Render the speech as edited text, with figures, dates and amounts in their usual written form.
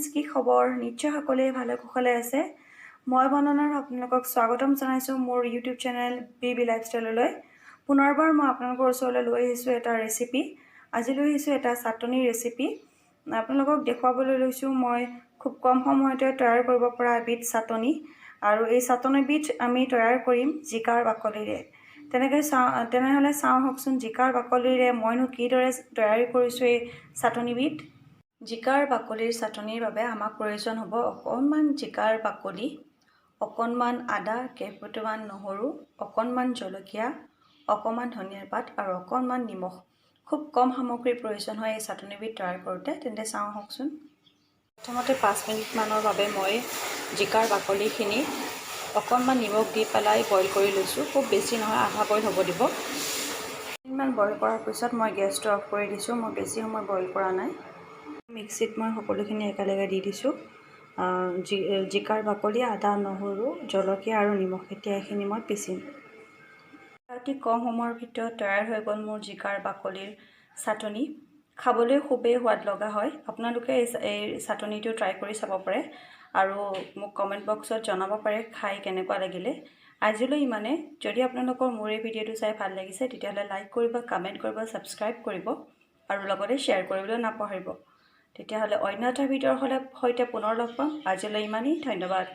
Friends, কি খবৰ? নিশ্চয় সকলোৱে ভালে কুশলে আছে। মই বন্দনাৰ আপোনালোকক স্বাগতম জনাইছোঁ মোৰ ইউটিউব চেনেল BB লাইফষ্টাইললৈ। পুনৰবাৰ মই আপোনালোকৰ ওচৰলৈ লৈ আহিছোঁ এটা ৰেচিপি। আজি লৈ আহিছোঁ এটা চাটনিৰ ৰেচিপি। আপোনালোকক দেখুৱাবলৈ লৈছোঁ মই খুব কম সময়তে তৈয়াৰ কৰিব পৰা এবিধ চাটনি। আৰু এই চাটনিবিধ আমি তৈয়াৰ কৰিম জিকাৰ বাকলিৰে। তেনেহ'লে চাওঁ হওকচোন জিকাৰ বাকলিৰে মইনো কিদৰে তৈয়াৰ কৰিছোঁ এই চাটনিবিধ। জিকাৰ বাকলিৰ চাটনিৰ বাবে আমাক প্ৰয়োজন হ'ব অকণমান জিকাৰ বাকলি, অকণমান আদা, কেইফুটমান নহৰু, অকণমান জলকীয়া, অকণমান ধনিয়াৰ পাত আৰু অকণমান নিমখ। খুব কম সামগ্ৰীৰ প্ৰয়োজন হয় এই চাটনিবিধ তৈয়াৰ কৰোঁতে। তেন্তে চাওঁ আহকচোন। প্ৰথমতে 5 মিনিটমানৰ বাবে মই জিকাৰ বাকলিখিনি অকণমান নিমখ দি পেলাই বইল কৰি লৈছোঁ। খুব বেছি নহয়, আধা বইল হ'ব দিব। মিনিটমান বইল কৰাৰ পিছত মই গেছটো অফ কৰি দিছোঁ। মই বেছি সময় বইল কৰা নাই। মিক্সিত মই সকলোখিনি একেলগে দি দিছোঁ। জিকাৰ বাকলি, আদা, নহৰু, জলকীয়া আৰু নিমখ। এতিয়া এইখিনি মই পিচিম। অতি কম সময়ৰ ভিতৰত তৈয়াৰ হৈ গ'ল মোৰ জিকাৰ বাকলিৰ চাটনি। খাবলৈ খুবেই সোৱাদ লগা হয়। আপোনালোকে এই চাটনিটো ট্ৰাই কৰি চাব পাৰে আৰু মোক কমেণ্ট বক্সত জনাব পাৰে খাই কেনেকুৱা লাগিলে। আজিলৈ ইমানে। যদি আপোনালোকৰ মোৰ এই ভিডিঅ'টো চাই ভাল লাগিছে তেতিয়াহ'লে লাইক কৰিব, কমেণ্ট কৰিব, ছাবস্ক্ৰাইব কৰিব আৰু লগতে শ্বেয়াৰ কৰিবলৈ নাপাহৰিব। তেতিয়াহ'লে অন্য এটা ভিডিঅ'ৰ সৈতে পুনৰ লগ পাম। আজিলৈ ইমানেই। ধন্যবাদ।